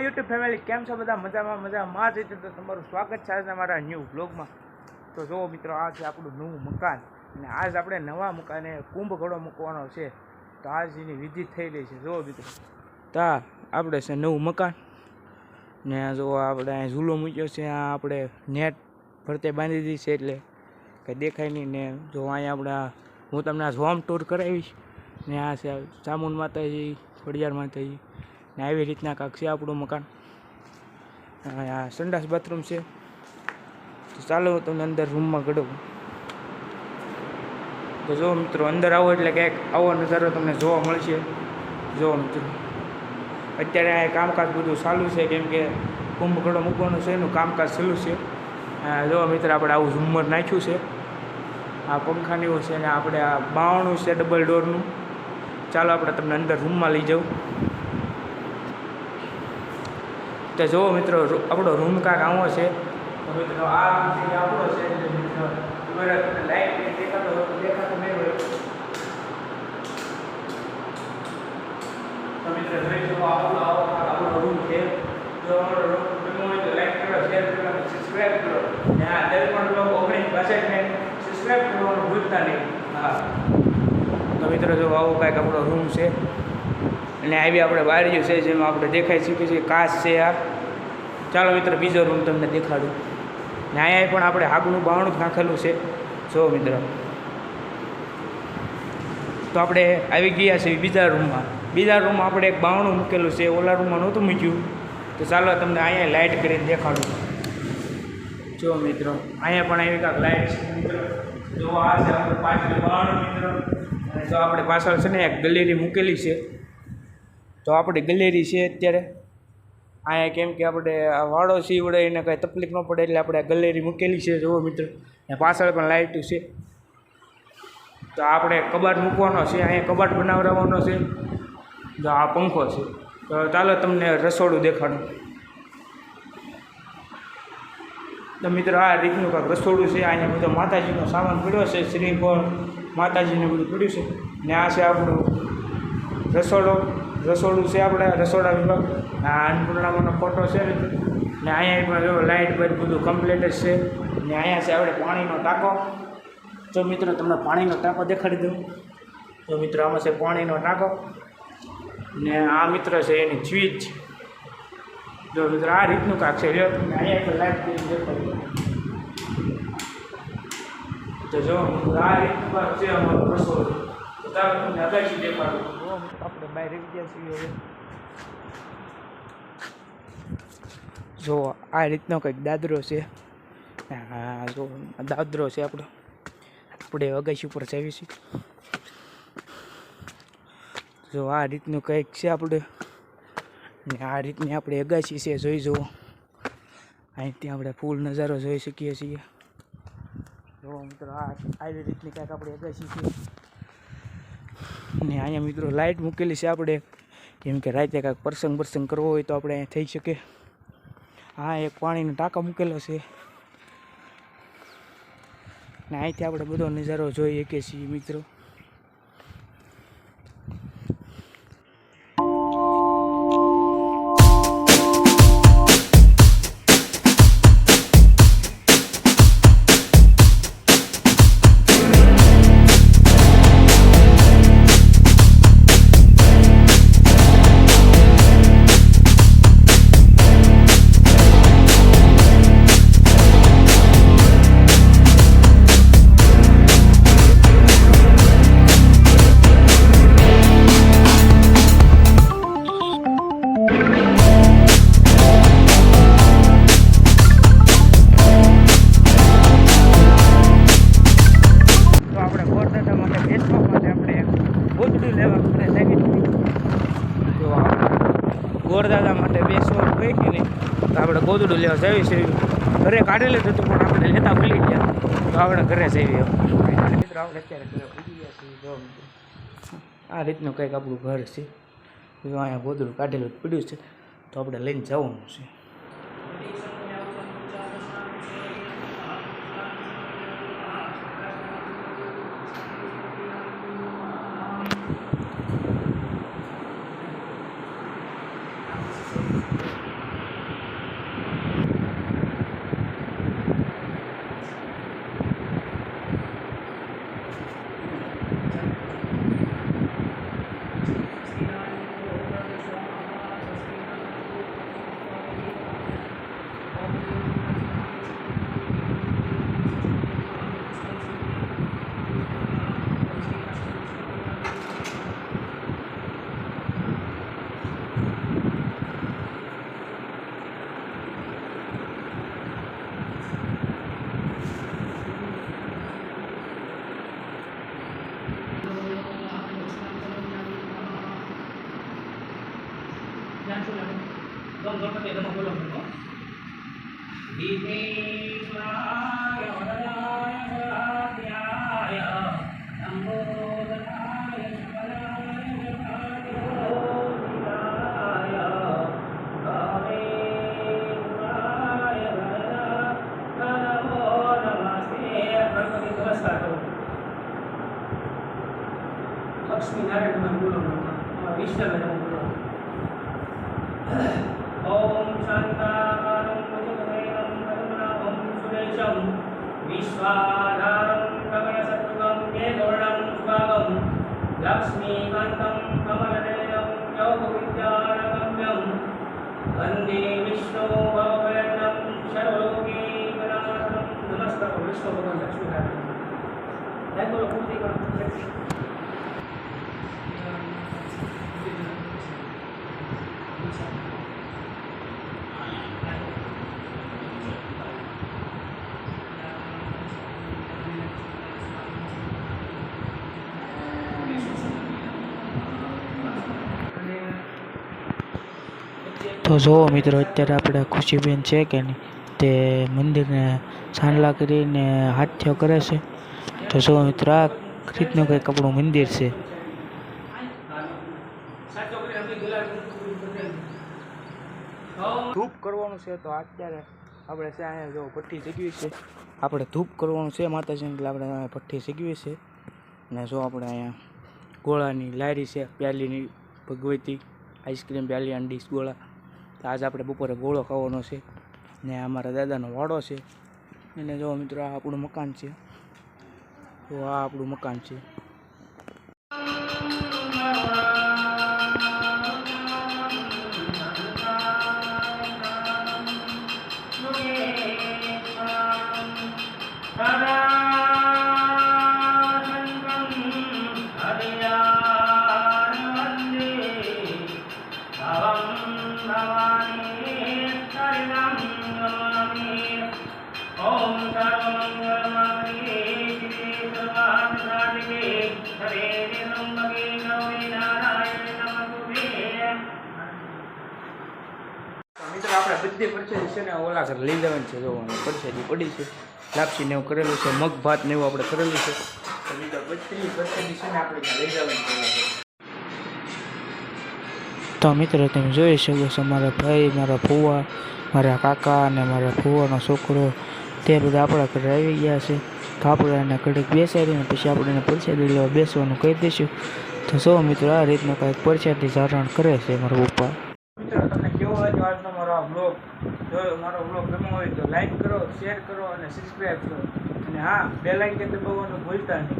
YouTube family કેમ છો બધા? મજામાં જ તો તમારું સ્વાગત છે આજના મારા ન્યૂ બ્લોગમાં. તો જુઓ મિત્રો, આ છે આપણું નવું મકાન અને આજ આપણે નવા મકાને કુંભ ઘડો મૂકવાનો છે. તો આજ એની વિધિ થઈ રહી છે. જુઓ મિત્રો, તો આપણે છે નવું મકાન ને જુઓ આપણે અહીં ઝૂલો મૂક્યો છે. આ આપણે નેટ ફરતે બાંધી દીધી છે એટલે કંઈ દેખાય નહીં. ને જો અહીંયા આપણે હું તમને આ હોમ ટૂર કરાવીશ. ને આ છે ચામુંડ માતાજી, ખોડિયાર માતાજી ને આવી રીતના કાંક છે આપણું મકાન. આ સંડાસ બાથરૂમ છે. તો ચાલો હું તમને અંદર રૂમમાં ગળું. તો જો મિત્રો, અંદર આવો એટલે ક્યાંક આવો નજારો તમને જોવા મળશે. જો મિત્રો, અત્યારે આ કામકાજ બધું ચાલુ છે, કેમ કે કુંભ ઘડો મૂકવાનું છે એનું કામકાજ ચાલુ છે. જો મિત્રો, આપણે આવું ઝુમ્મર નાખ્યું છે. આ પંખાની એવું છે ને આપણે આ બાવણું છે ડબલ ડોરનું. ચાલો આપણે તમને અંદર રૂમમાં લઈ જાઉં. તો જુઓ મિત્રો, આપણો રૂમ કાંક આવો છે. તો મિત્રો, આ આપણો છે. મિત્રો, લાઈટ દેખાતો નહીં હોય તો મિત્રો જોઈ શકો આપણો રૂમ છે. જો અમારો રૂમ ગમ્યો હોય તો લાઈક કરો, શેર કરો, સબસ્ક્રાઈબ કરો. ને આ દરેક પણ લોકો 1962 સબસ્ક્રાઈબ કરવાનું ભૂલતા નહીં. હા, તો મિત્રો જો આવો કાંઈક આપણો રૂમ છે. અને આવી આપણે બારીઓ છે જેમાં આપણે દેખાઈ શકીએ છીએ. કાચ છે આ. ચાલો મિત્રો, બીજો રૂમ તમને દેખાડું. ને અહીંયા પણ આપણે આગનું બાવણું જ નાખેલું છે. જો મિત્રો, તો આપણે આવી ગયા છીએ બીજા રૂમમાં. બીજા રૂમમાં આપણે એક બાવણું મૂકેલું છે. ઓલા રૂમમાં નહોતું મૂક્યું. તો ચાલો તમને અહીંયા લાઇટ કરીને દેખાડું. જો મિત્રો, અહીંયા પણ આવી કાંઈક લાઇટ છે. મિત્રો જો આ છે આપણું પાછળ બાવણું. મિત્રો, અને જો આપણે પાછળ છે ને એક ગેલેરી મૂકેલી છે. તો આપણી ગેલેરી છે અત્યારે અહીંયા, કેમ કે આપણે આ વાળો સી વડે એને કાંઈ તકલીફ ન પડે એટલે આપણે આ ગેલેરી મૂકેલી છે. જુઓ મિત્રો, ને પાછળ પણ લાઇટ છે. તો આપણે કબાટ મૂકવાનો છે. અહીંયા કબાટ બનાવવાનો છે. જો આ પંખો છે. તો ચાલો તમને રસોડું દેખાડું. તો મિત્રો, આ રીતનું કાંઈક રસોડું છે. અહીંયા બધો માતાજીનો સામાન પડ્યો છે. શ્રીફળ માતાજીને બધું પડ્યું છે. ને આ છે આપણું રસોડું છે. આપણે રસોડા વિભાગ. આ અન્નપૂર્ણામાંનો ફોટો છે. ને અહીંયા પણ જો લાઇટ બધું કમ્પ્લીટ જ છે. ને અહીંયા છે આપણે પાણીનો ટાંકો. જો મિત્રો, તમને પાણીનો ટાંકો દેખાડી દઉં. તો મિત્રો, આમાં છે પાણીનો ટાંકો. ને આ મિત્ર છે એની સ્વિચ. જો મિત્રો, આ રીતનું કાંક છે. તમને અહીંયા પણ લાઇટ દેખાડી. તો જો આ રીતનું કાંક છે અમારું રસોડું. તો ચાલો તમને અગાશી દેખાડું. આપણે બહાર રહી ગયા છીએ હવે. જો આ રીતનો કંઈક દાદરો છે. હા, જો દાદરો છે આપણે અગાશી ઉપર જાવી છીએ. જો આ રીતનું કંઈક છે આપણે. ને આ રીતની આપણે અગાશી છે. જોઈ જુઓ, અહીંથી આપણે ફૂલ નજારો જોઈ શકીએ છીએ. જો મિત્રો, આવી રીતની કાંઈક આપણે અગાશી છે. ને અહીંયા મિત્રો લાઇટ મૂકેલી છે આપણે, કેમ કે રાતે કાંઈક પ્રસંગ કરવો હોય તો આપણે અહીંયા થઈ શકે. હા, એક પાણીનો ટાંકો મૂકેલો છે. ને અહીંથી આપણે બધો નજારો જોઈ શકીએ છીએ મિત્રો. ગોરદાદા માટે બેસવા હોય કે નહીં, તો આપણે ગોદડું લેવા જઈએ છીએ. ઘરે કાઢેલું જ હતું પણ આપણે લેતા ભૂલી ગયા. તો આપણે ઘરે જઈએ. મિત્રો, આપણે અત્યારે ઘરે ભૂલી ગયા છીએ. જો આ રીતનું કંઈક આપણું ઘર છે. જો અહીંયા ગોદડું કાઢેલું પડ્યું છે. તો આપણે લઈને જવાનું છે. ગણપતિ તમે બોલો મિત્રો વિઘ્નેશ્વરાય વરદાય વરાધ્યાય લંબોદરાય શકલાય જગદોષિતાય ગણેશાય નમો નમસ્તે ગણપતિ નમસ્કાર કરો લક્ષ્મીનારાયણ તમે બોલો વિષ્ણુ તમે બોલો ओम शांताकारं भुजगशयनं पद्मनाभं सुरेशं विश्वाधारं गगनसदृशं मेघवर्णं शुभांगं लक्ष्मीकान्तं कमलनयनं योगविद्यारगम्यं वन्दे विष्णु भवभयनं सर्वलोकैकनाथं नमस्कार विष्णु भगवान लक्ष्मीनारायण जय बोलो पूर्ति करो તો જુઓ મિત્રો અત્યારે આપણે ખુશીબેન છે કે નહીં તે મંદિરને સાંડલા કરીને હાથ્યો કરે છે. તો જુઓ મિત્રો આ રીતનું કંઈક આપણું મંદિર છે. ધૂપ કરવાનું છે તો અત્યારે આપણે છે અહીંયા જો ભઠ્ઠી જગવી છે આપણે ધૂપ કરવાનું છે માતાજીને એટલે આપણે અહીંયા ભઠ્ઠી જગવી છે અને જો આપણે અહીંયા ગોળાની લારી છે પ્યાલીની ભગવતી આઈસ્ક્રીમ પ્યાલી અંડીસ ગોળા તો આજે આપણે બપોરે ગોળો ખાવાનો છે ને અમારા દાદાનો વાડો છે અને જો મિત્રો આ આપણું મકાન છે તો આ આપણું મકાન છે. મિત્રો આપણે બધી પરચેરી છે ને ઓલા ઘર લઈ જવાની છે જો પરચેરી પડી છે લાપસી ને એવું કરેલું છે મગ ભાત ને એવું આપણે કરેલું છે તો મિત્રો બધી પરચેરી છે ને આપણે લઈ જવાની છે. તો મિત્રો તમે જોઈ શકો છો મારા ભાઈ, મારા ફુવા, મારા કાકા અને મારા ફુવાનો છોકરો તે બધા આપણા ઘરે આવી ગયા છે. તો આપણે એને ઘડીક બેસાડીને પછી આપણે એને પરસાદી લેવા બેસવાનું કહી દઈશું. તો જો મિત્રો આ રીતનું કાંઈક પરસાદી ધારણ કરે છે મારા પપ્પા. મિત્રો તમને કેવો લાગ્યો આજનો મારો આ બ્લોગ? જો મારો બ્લોગ ગમ્યો હોય તો લાઈક કરો, શેર કરો અને સબસ્ક્રાઈબ કરો અને હા બેલ આઇકન દબાવવાનું ભૂલતા નહીં.